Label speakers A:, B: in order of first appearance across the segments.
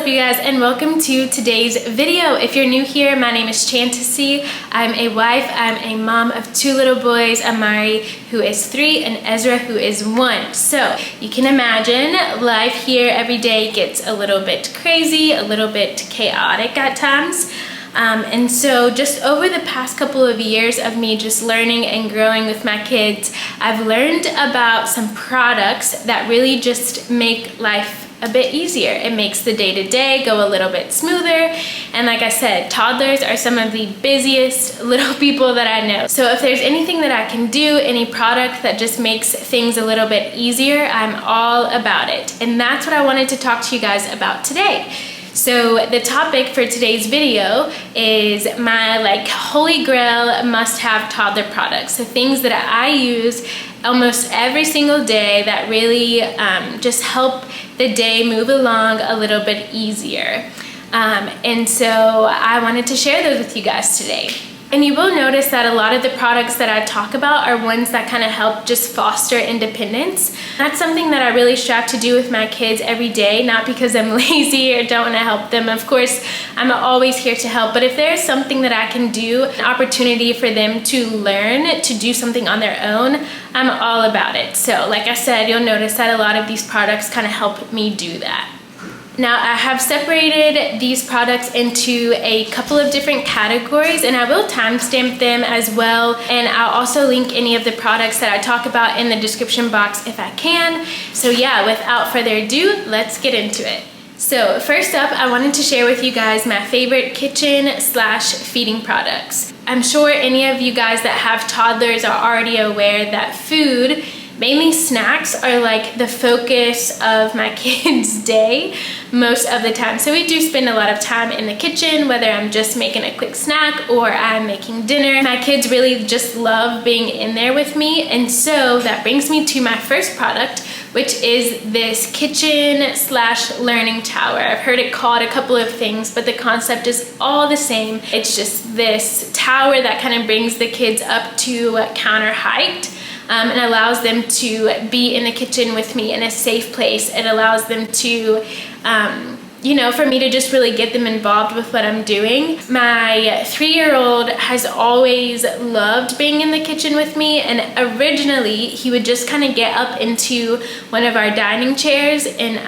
A: you guys, and welcome to today's video. If you're new here, my name is Chantasy. I'm a wife, I'm a mom of 2 little boys, Amari, who is 3, and Ezra, who is 1. So you can imagine life here every day gets a little bit crazy, a little bit chaotic at times. And so just over the past couple of years of me just learning and growing with my kids, I've learned about some products that really just make life a bit easier. It makes the day-to-day go a little bit smoother. And like I said, toddlers are some of the busiest little people that I know. So if there's anything that I can do, any product that just makes things a little bit easier, I'm all about it. And that's what I wanted to talk to you guys about today. So the topic for today's video is my holy grail must-have toddler products. So things that I use almost every single day that really just help the day move along a little bit easier. And so I wanted to share those with you guys today. And you will notice that a lot of the products that I talk about are ones that kind of help just foster independence. That's something that I really strive to do with my kids every day, not because I'm lazy or don't want to help them. Of course, I'm always here to help, but if there's something that I can do, an opportunity for them to learn to do something on their own, I'm all about it. So like I said, you'll notice that a lot of these products kind of help me do that. Now I have separated these products into a couple of different categories, and I will timestamp them as well, and I'll also link any of the products that I talk about in the description box if I can. So yeah, without further ado, let's get into it. So first up, I wanted to share with you guys my favorite kitchen/feeding products. I'm sure any of you guys that have toddlers are already aware that food, mainly snacks, are like the focus of my kids' day most of the time. So we do spend a lot of time in the kitchen, whether I'm just making a quick snack or I'm making dinner. My kids really just love being in there with me. And so that brings me to my first product, which is this kitchen/learning tower. I've heard it called a couple of things, but the concept is all the same. It's just this tower that kind of brings the kids up to counter height. And allows them to be in the kitchen with me in a safe place. It allows them to, for me to just really get them involved with what I'm doing. My 3-year-old has always loved being in the kitchen with me, and originally he would just kind of get up into one of our dining chairs and,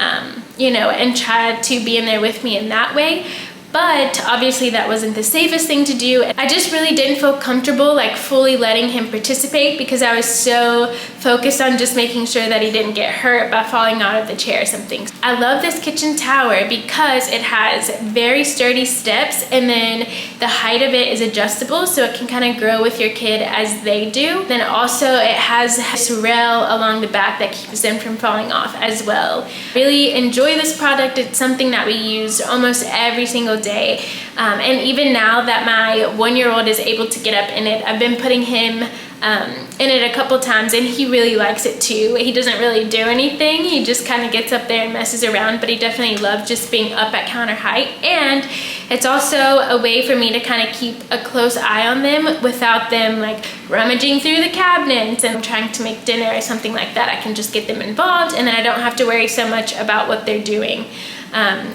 A: and try to be in there with me in that way. But obviously that wasn't the safest thing to do. I just really didn't feel comfortable fully letting him participate because I was so focused on just making sure that he didn't get hurt by falling out of the chair or something. I love this kitchen tower because it has very sturdy steps, and then the height of it is adjustable so it can kind of grow with your kid as they do. Then also it has this rail along the back that keeps them from falling off as well. Really enjoy this product. It's something that we use almost every single day. And even now that my 1-year-old is able to get up in it, I've been putting him in it a couple times, and he really likes it too. He doesn't really do anything. He just kind of gets up there and messes around, but he definitely loves just being up at counter height. And it's also a way for me to kind of keep a close eye on them without them rummaging through the cabinets and trying to make dinner or something like that. I can just get them involved, and then I don't have to worry so much about what they're doing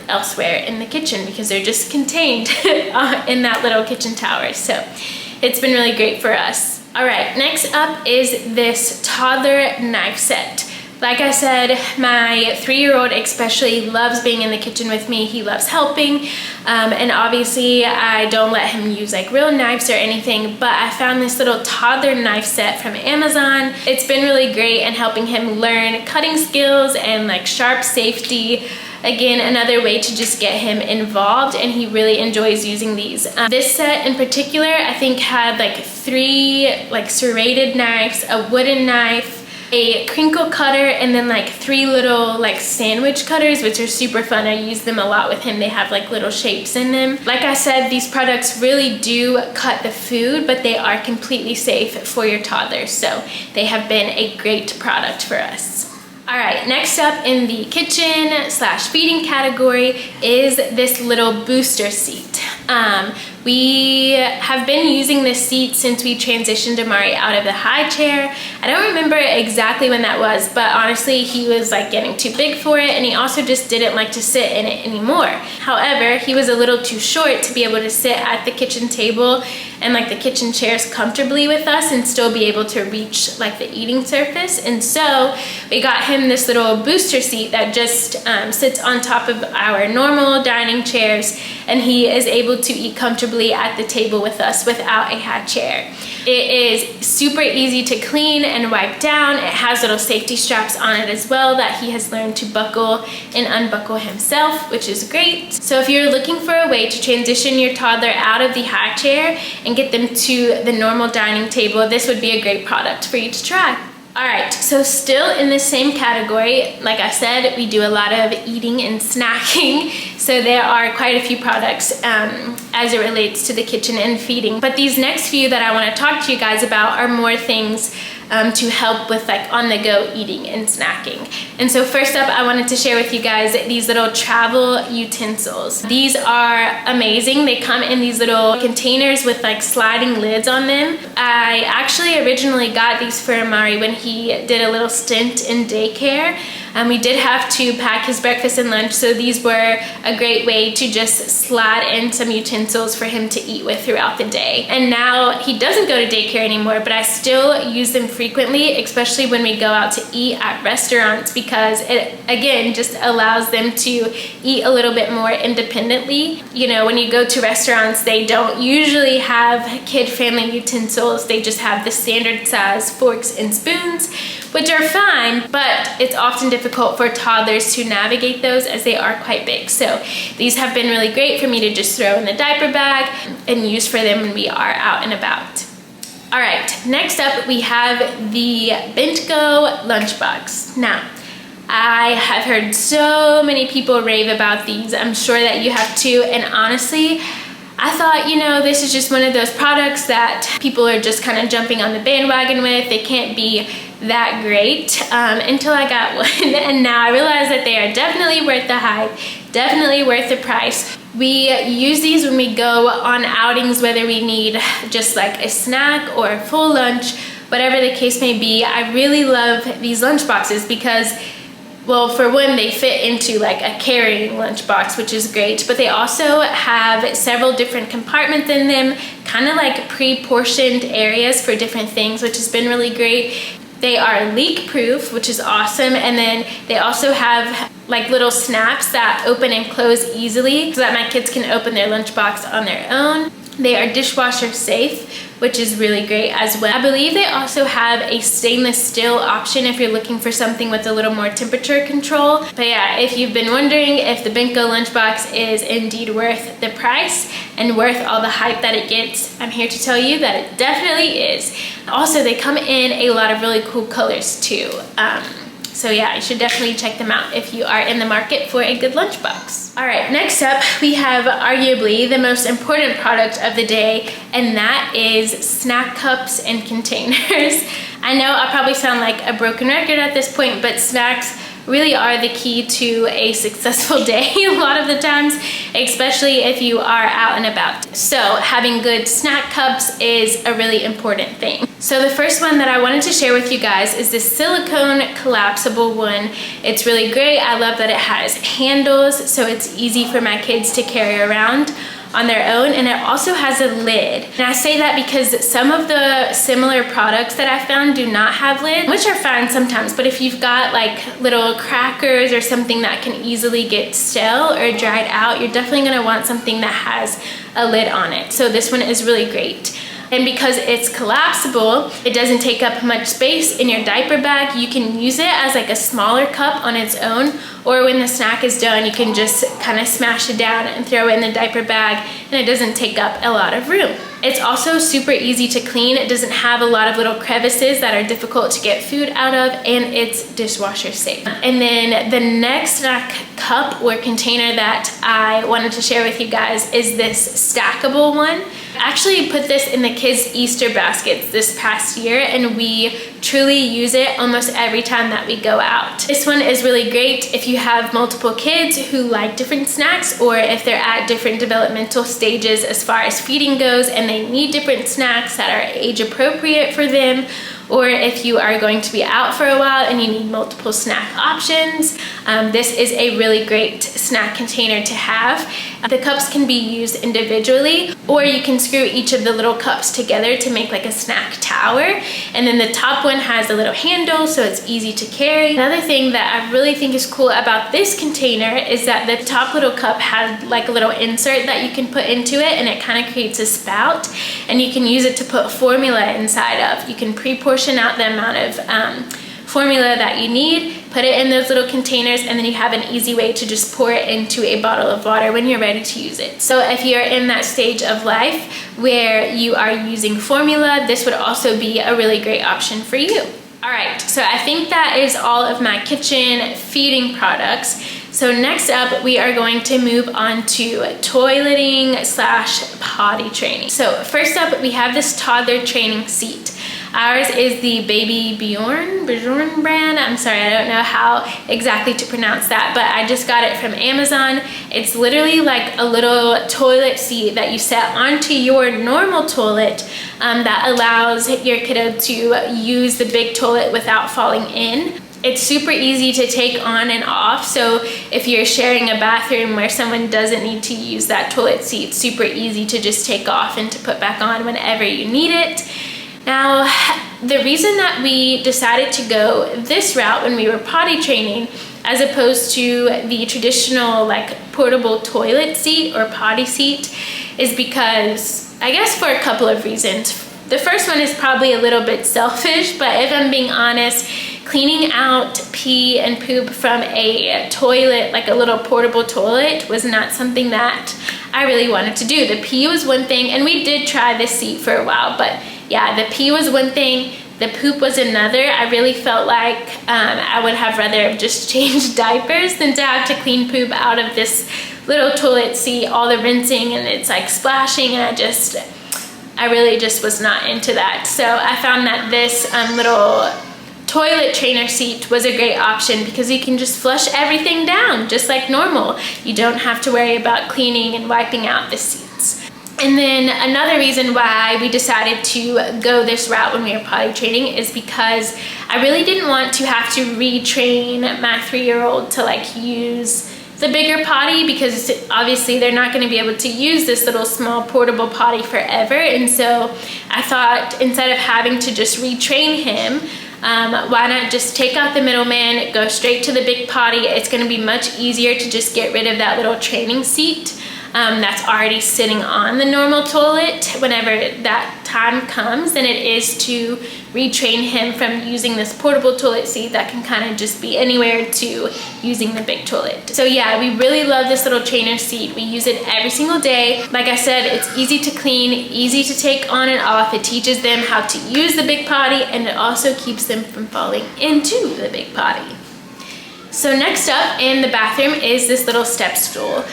A: elsewhere in the kitchen because they're just contained in that little kitchen tower. So it's been really great for us. All right, next up is this toddler knife set. Like I said, my 3-year-old especially loves being in the kitchen with me. He loves helping, and obviously I don't let him use real knives or anything, but I found this little toddler knife set from Amazon. It's been really great in helping him learn cutting skills and sharp safety. Again, another way to just get him involved, and he really enjoys using these. This set in particular, I think, had 3 serrated knives, a wooden knife, a crinkle cutter, and then 3 little sandwich cutters, which are super fun. I use them a lot with him. They have little shapes in them. Like I said, these products really do cut the food, but they are completely safe for your toddler. So they have been a great product for us. All right, next up in the kitchen/feeding category is this little booster seat. We have been using this seat since we transitioned Amari out of the high chair. I don't remember exactly when that was, but honestly, he was like getting too big for it, and he also just didn't like to sit in it anymore. However, he was a little too short to be able to sit at the kitchen table and like the kitchen chairs comfortably with us and still be able to reach like the eating surface. And so we got him this little booster seat that just sits on top of our normal dining chairs, and he is able to eat comfortably at the table with us without a high chair. It is super easy to clean and wipe down. It has little safety straps on it as well that he has learned to buckle and unbuckle himself, which is great. So if you're looking for a way to transition your toddler out of the high chair and get them to the normal dining table, this would be a great product for you to try. All right, so still in the same category, like I said, we do a lot of eating and snacking. So there are quite a few products as it relates to the kitchen and feeding. But these next few that I want to talk to you guys about are more things to help with like on-the-go eating and snacking. And so first up, I wanted to share with you guys these little travel utensils. These are amazing. They come in these little containers with like sliding lids on them. I actually originally got these for Amari when he did a little stint in daycare. We did have to pack his breakfast and lunch, so these were a great way to just slide in some utensils for him to eat with throughout the day. And now he doesn't go to daycare anymore, but I still use them frequently, especially when we go out to eat at restaurants, because it, again, just allows them to eat a little bit more independently. You know, when you go to restaurants, they don't usually have kid-friendly utensils. They just have the standard size forks and spoons, which are fine, but it's often difficult for toddlers to navigate those as they are quite big. So these have been really great for me to just throw in the diaper bag and use for them when we are out and about. All right, next up we have the Bent-Go lunchbox. Now, I have heard so many people rave about these. I'm sure that you have too, and honestly, I thought, you know, this is just one of those products that people are just kind of jumping on the bandwagon with. They can't be that great until I got one, and now I realize that they are definitely worth the hype, definitely worth the price. We use these when we go on outings, whether we need just like a snack or a full lunch, whatever the case may be. I really love these lunch boxes because, well, for one, they fit into like a carrying lunchbox, which is great, but they also have several different compartments in them, kind of like pre-portioned areas for different things, which has been really great. They are leak proof, which is awesome, and then they also have like little snaps that open and close easily so that my kids can open their lunchbox on their own. They are dishwasher safe, which is really great as well. I believe they also have a stainless steel option if you're looking for something with a little more temperature control. But yeah, if you've been wondering if the Bent-Go lunchbox is indeed worth the price and worth all the hype that it gets, I'm here to tell you that it definitely is. Also, they come in a lot of really cool colors too. So yeah, you should definitely check them out if you are in the market for a good lunchbox. All right, next up, we have arguably the most important product of the day, and that is snack cups and containers. I know I probably sound like a broken record at this point, but snacks really are the key to a successful day a lot of the times, especially if you are out and about. So having good snack cups is a really important thing. So the first one that I wanted to share with you guys is this silicone collapsible one. It's really great. I love that it has handles, so it's easy for my kids to carry around on their own, and it also has a lid. And I say that because some of the similar products that I found do not have lids, which are fine sometimes, but if you've got like little crackers or something that can easily get stale or dried out, you're definitely gonna want something that has a lid on it. So this one is really great. And because it's collapsible, it doesn't take up much space in your diaper bag. You can use it as like a smaller cup on its own, or when the snack is done, you can just kind of smash it down and throw it in the diaper bag, and it doesn't take up a lot of room. It's also super easy to clean. It doesn't have a lot of little crevices that are difficult to get food out of, and it's dishwasher safe. And then the next snack cup or container that I wanted to share with you guys is this stackable one. Actually put this in the kids' Easter baskets this past year, and we truly use it almost every time that we go out. This one is really great if you have multiple kids who like different snacks, or if they're at different developmental stages as far as feeding goes and they need different snacks that are age appropriate for them, or if you are going to be out for a while and you need multiple snack options. This is a really great snack container to have. The cups can be used individually, or you can screw each of the little cups together to make like a snack tower. And then the top one has a little handle, so it's easy to carry. Another thing that I really think is cool about this container is that the top little cup has like a little insert that you can put into it, and it kind of creates a spout, and you can use it to put formula inside of. You can pre-portion out the amount of formula that you need, put it in those little containers, and then you have an easy way to just pour it into a bottle of water when you're ready to use it. So if you're in that stage of life where you are using formula, this would also be a really great option for you. All right, so I think that is all of my kitchen feeding products. So next up, we are going to move on to toileting / potty training. So first up, we have this toddler training seat. Ours is the Baby Bjorn brand. I'm sorry, I don't know how exactly to pronounce that, but I just got it from Amazon. It's literally like a little toilet seat that you set onto your normal toilet that allows your kiddo to use the big toilet without falling in. It's super easy to take on and off, so if you're sharing a bathroom where someone doesn't need to use that toilet seat, super easy to just take off and to put back on whenever you need it. Now, the reason that we decided to go this route when we were potty training, as opposed to the traditional like portable toilet seat or potty seat, is because, I guess, for a couple of reasons. The first one is probably a little bit selfish, but if I'm being honest, cleaning out pee and poop from a toilet, like a little portable toilet, was not something that I really wanted to do. The pee was one thing, and we did try this seat for a while, but yeah, the pee was one thing, the poop was another. I really felt like I would have rather just changed diapers than to have to clean poop out of this little toilet seat, all the rinsing, and it's like splashing, and I really just was not into that. So I found that this little toilet trainer seat was a great option because you can just flush everything down just like normal. You don't have to worry about cleaning and wiping out the seats. And then another reason why we decided to go this route when we were potty training is because I really didn't want to have to retrain my 3-year-old to like use the bigger potty, because obviously they're not going to be able to use this little small portable potty forever. And so I thought, instead of having to just retrain him, why not just take out the middleman, go straight to the big potty. It's going to be much easier to just get rid of that little training seat that's already sitting on the normal toilet whenever that time comes, than it is to retrain him from using this portable toilet seat that can kind of just be anywhere to using the big toilet. So yeah, we really love this little trainer seat. We use it every single day. Like I said, it's easy to clean, easy to take on and off. It teaches them how to use the big potty, and it also keeps them from falling into the big potty. So next up in the bathroom is this little step stool.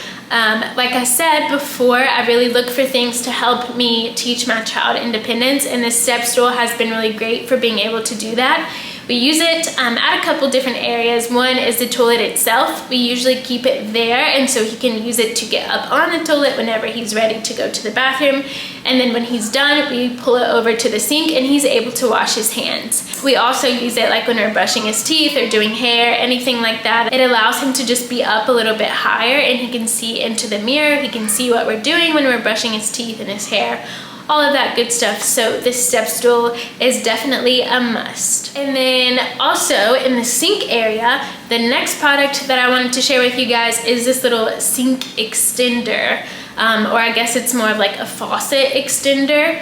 A: Like I said before, I really look for things to help me teach my child independence, and this step stool has been really great for being able to do that. We use it at a couple different areas. One is the toilet itself. We usually keep it there, and so he can use it to get up on the toilet whenever he's ready to go to the bathroom. And then when he's done, we pull it over to the sink and he's able to wash his hands. We also use it like when we're brushing his teeth or doing hair, anything like that. It allows him to just be up a little bit higher, and he can see into the mirror. He can see what we're doing when we're brushing his teeth and his hair, all of that good stuff. So this step stool is definitely a must. And then also in the sink area, the next product that I wanted to share with you guys is this little sink extender, or I guess it's more of like a faucet extender.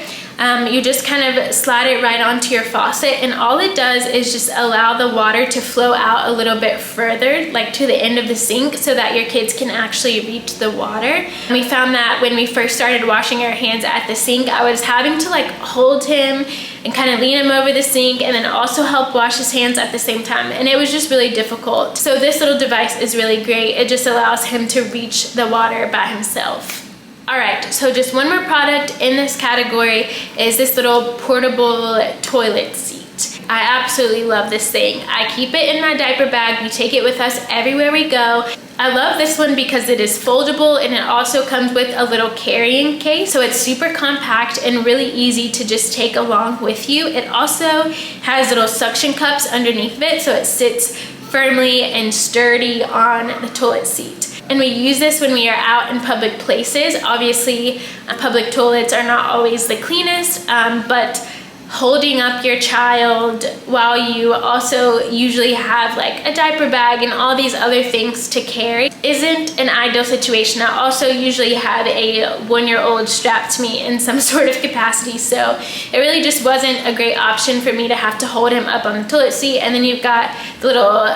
A: You just kind of slide it right onto your faucet, and all it does is just allow the water to flow out a little bit further, like to the end of the sink, so that your kids can actually reach the water. And we found that when we first started washing our hands at the sink, I was having to like hold him and kind of lean him over the sink and then also help wash his hands at the same time, and it was just really difficult. So this little device is really great. It just allows him to reach the water by himself. All right, so just one more product in this category is this little portable toilet seat. I absolutely love this thing. I keep it in my diaper bag. We take it with us everywhere we go. I love this one because it is foldable and it also comes with a little carrying case. So it's super compact and really easy to just take along with you. It also has little suction cups underneath of it, so it sits firmly and sturdy on the toilet seat. And we use this when we are out in public places. Obviously, public toilets are not always the cleanest, but holding up your child while you also usually have like a diaper bag and all these other things to carry isn't an ideal situation. I also usually have a 1-year-old strapped to me in some sort of capacity, so it really just wasn't a great option for me to have to hold him up on the toilet seat. And then you've got the little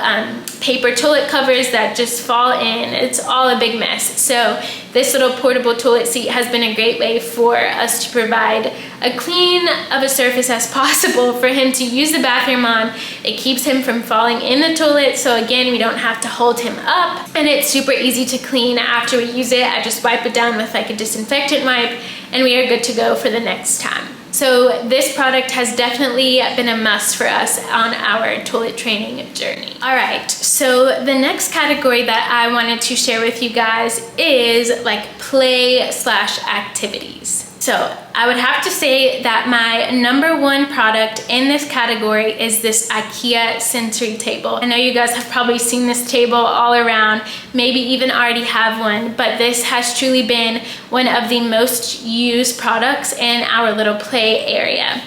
A: paper toilet covers that just fall in. It's all a big mess. So this little portable toilet seat has been a great way for us to provide a clean of a surface as possible for him to use the bathroom on. It keeps him from falling in the toilet, so again, we don't have to hold him up, and it's super easy to clean after we use it. I just wipe it down with like a disinfectant wipe, and we are good to go for the next time. So this product has definitely been a must for us on our toilet training journey. All right, so the next category that I wanted to share with you guys is like play/activities. So I would have to say that my #1 product in this category is this IKEA sensory table. I know you guys have probably seen this table all around, maybe even already have one, but this has truly been one of the most used products in our little play area.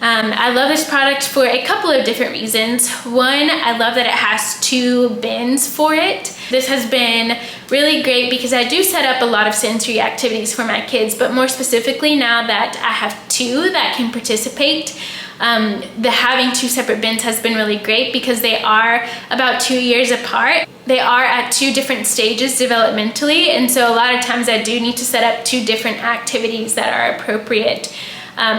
A: I love this product for a couple of different reasons. One, I love that it has 2 bins for it. This has been really great because I do set up a lot of sensory activities for my kids, but more specifically now that I have 2 that can participate, having 2 separate bins has been really great because they are about 2 years apart. They are at 2 different stages developmentally, and so a lot of times I do need to set up 2 different activities that are appropriate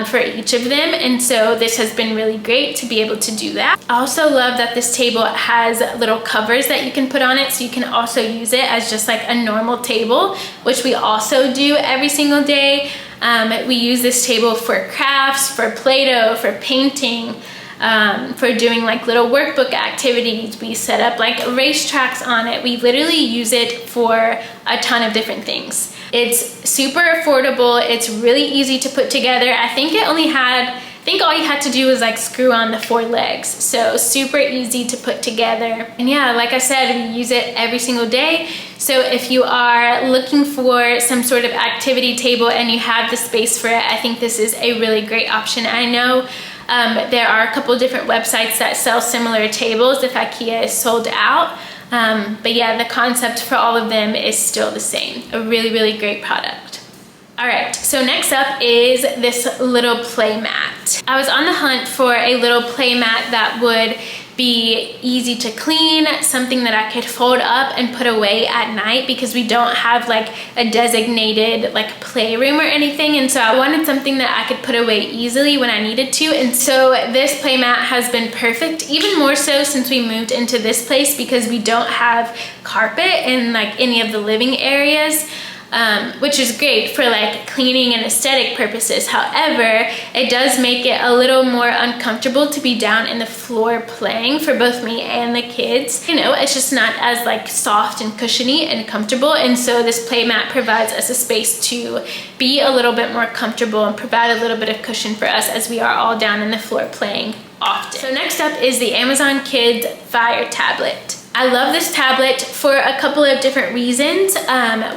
A: for each of them, and so this has been really great to be able to do that. I also love that this table has little covers that you can put on it, so you can also use it as just like a normal table, which we also do every single day. We use this table for crafts, for Play-Doh, for painting, for doing like little workbook activities. We set up like racetracks on it. We literally use it for a ton of different things. It's super affordable. It's really easy to put together. I think all you had to do was like screw on the 4 legs. So super easy to put together. And yeah, like I said, we use it every single day. So if you are looking for some sort of activity table and you have the space for it, I think this is a really great option. I know there are a couple different websites that sell similar tables if IKEA is sold out. But yeah, the concept for all of them is still the same. A really, really great product. All right, so next up is this little play mat. I was on the hunt for a little play mat that would be easy to clean, something that I could fold up and put away at night because we don't have like a designated like playroom or anything, and so I wanted something that I could put away easily when I needed to. And so this play mat has been perfect, even more so since we moved into this place because we don't have carpet in like any of the living areas. Which is great for like cleaning and aesthetic purposes. However, it does make it a little more uncomfortable to be down in the floor playing for both me and the kids. You know, it's just not as like soft and cushiony and comfortable, and so this play mat provides us a space to be a little bit more comfortable and provide a little bit of cushion for us as we are all down in the floor playing often. So next up is the Amazon Kids Fire Tablet. I love this tablet for a couple of different reasons.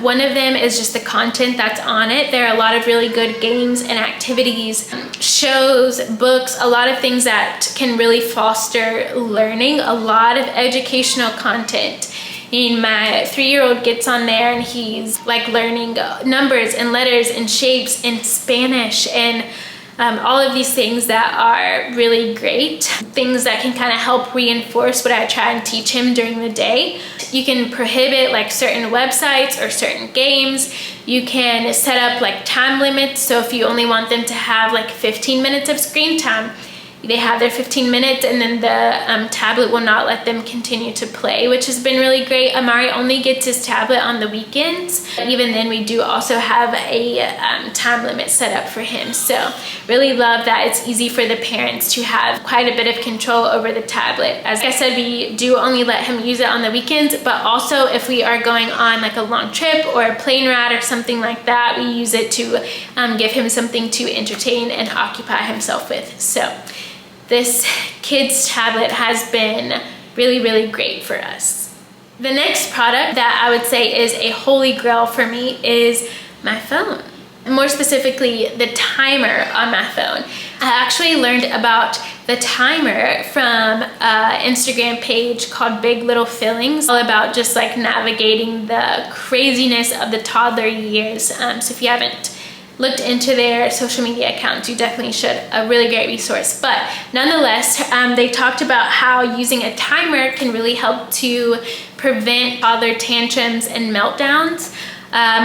A: One of them is just the content that's on it. There are a lot of really good games and activities, shows, books, a lot of things that can really foster learning, a lot of educational content. And my 3-year-old gets on there and he's like learning numbers and letters and shapes in Spanish and all of these things that are really great, things that can kind of help reinforce what I try and teach him during the day. You can prohibit like certain websites or certain games. You can set up like time limits, so if you only want them to have like 15 minutes of screen time, they have their 15 minutes and then the tablet will not let them continue to play, which has been really great. Amari only gets his tablet on the weekends. Even then, we do also have a time limit set up for him. So really love that it's easy for the parents to have quite a bit of control over the tablet. As I said, we do only let him use it on the weekends, but also if we are going on like a long trip or a plane ride or something like that, we use it to give him something to entertain and occupy himself with. So this kid's tablet has been really, really great for us. The next product that I would say is a holy grail for me is my phone. More specifically, the timer on my phone. I actually learned about the timer from an Instagram page called Big Little Feelings, all about just like navigating the craziness of the toddler years. So if you haven't looked into their social media accounts, you definitely should. A really great resource. But nonetheless, they talked about how using a timer can really help to prevent toddler tantrums and meltdowns.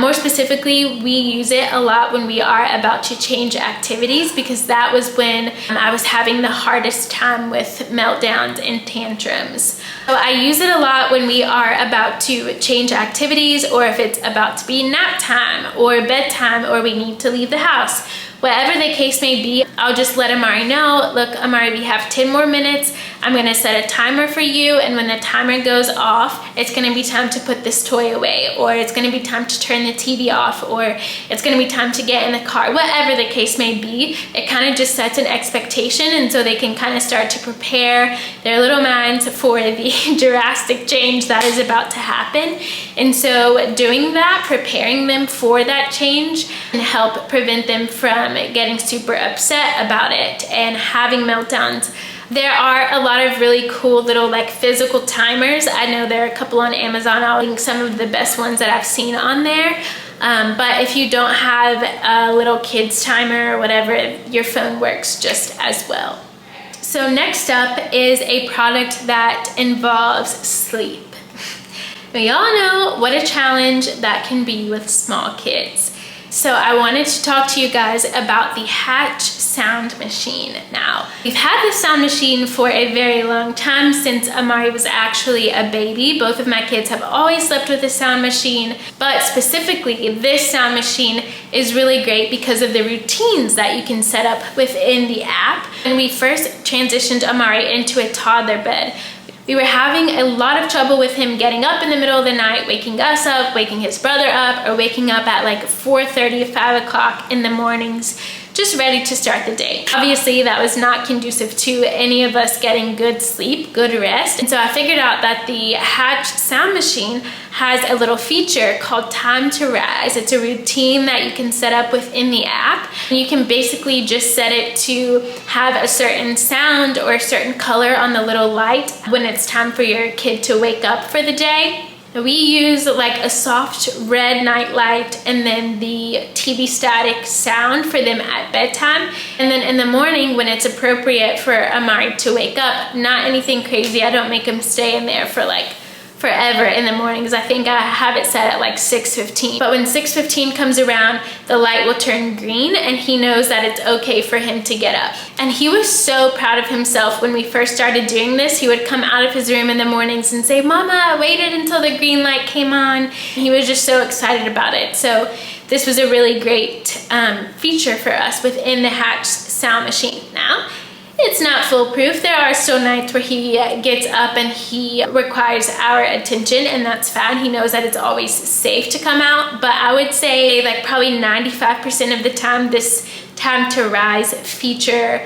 A: More specifically, we use it a lot when we are about to change activities, because that was when I was having the hardest time with meltdowns and tantrums. So I use it a lot when we are about to change activities, or if it's about to be nap time or bedtime, or we need to leave the house. Whatever the case may be, I'll just let Amari know, look, Amari, we have 10 more minutes. I'm gonna set a timer for you, and when the timer goes off, it's gonna be time to put this toy away, or it's gonna be time to turn the TV off, or it's gonna be time to get in the car. Whatever the case may be, it kind of just sets an expectation, and so they can kind of start to prepare their little minds for the drastic change that is about to happen. And so doing that, preparing them for that change, can help prevent them from getting super upset about it and having meltdowns. There are a lot of really cool little like physical timers. I know there are a couple on Amazon. I'll link some of the best ones that I've seen on there. But if you don't have a little kids timer or whatever, your phone works just as well. So next up is a product that involves sleep. We all know what a challenge that can be with small kids. So I wanted to talk to you guys about the Hatch sound machine. Now, we've had this sound machine for a very long time, since Amari was actually a baby. Both of my kids have always slept with a sound machine, but specifically this sound machine is really great because of the routines that you can set up within the app. When we first transitioned Amari into a toddler bed, we were having a lot of trouble with him getting up in the middle of the night, waking us up, waking his brother up, or waking up at like 4:30, 5 o'clock in the mornings, just ready to start the day. Obviously, that was not conducive to any of us getting good sleep, good rest. And so I figured out that the Hatch sound machine has a little feature called Time to Rise. It's a routine that you can set up within the app. And you can basically just set it to have a certain sound or a certain color on the little light when it's time for your kid to wake up for the day. We use like a soft red night light and then the TV static sound for them at bedtime. And then in the morning when it's appropriate for Amari to wake up, not anything crazy. I don't make him stay in there for like forever in the mornings. I think I have it set at like 6:15. But when 6:15 comes around, the light will turn green and he knows that it's okay for him to get up. And he was so proud of himself when we first started doing this. He would come out of his room in the mornings and say, "Mama, I waited until the green light came on." And he was just so excited about it. So this was a really great feature for us within the Hatch sound machine. Now, it's not foolproof. There are still nights where he gets up and he requires our attention, and that's fine. He knows that it's always safe to come out, but I would say like probably 95% of the time, this Time to Rise feature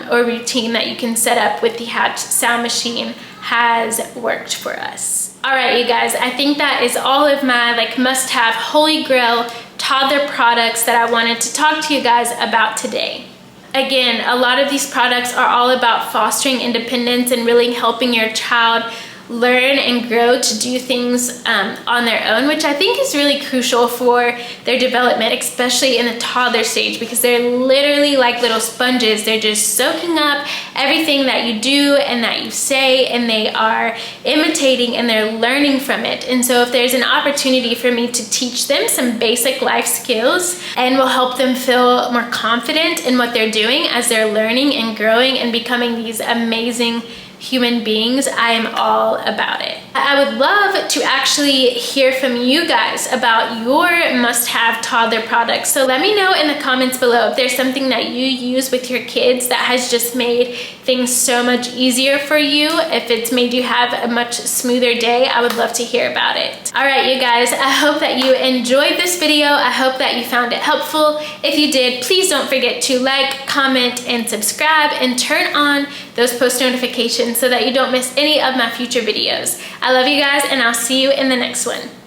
A: or routine that you can set up with the Hatch sound machine has worked for us. All right, you guys, I think that is all of my like must-have holy grail toddler products that I wanted to talk to you guys about today. Again, a lot of these products are all about fostering independence and really helping your child learn and grow to do things on their own, which I think is really crucial for their development, especially in the toddler stage, because they're literally like little sponges. They're just soaking up everything that you do and that you say, and they are imitating and they're learning from it. And so if there's an opportunity for me to teach them some basic life skills and will help them feel more confident in what they're doing as they're learning and growing and becoming these amazing human beings, I am all about it. I would love to actually hear from you guys about your must-have toddler products. So let me know in the comments below if there's something that you use with your kids that has just made things so much easier for you. If it's made you have a much smoother day, I would love to hear about it. All right, you guys, I hope that you enjoyed this video. I hope that you found it helpful. If you did, please don't forget to like, comment, and subscribe, and turn on those post notifications so that you don't miss any of my future videos. I love you guys, and I'll see you in the next one.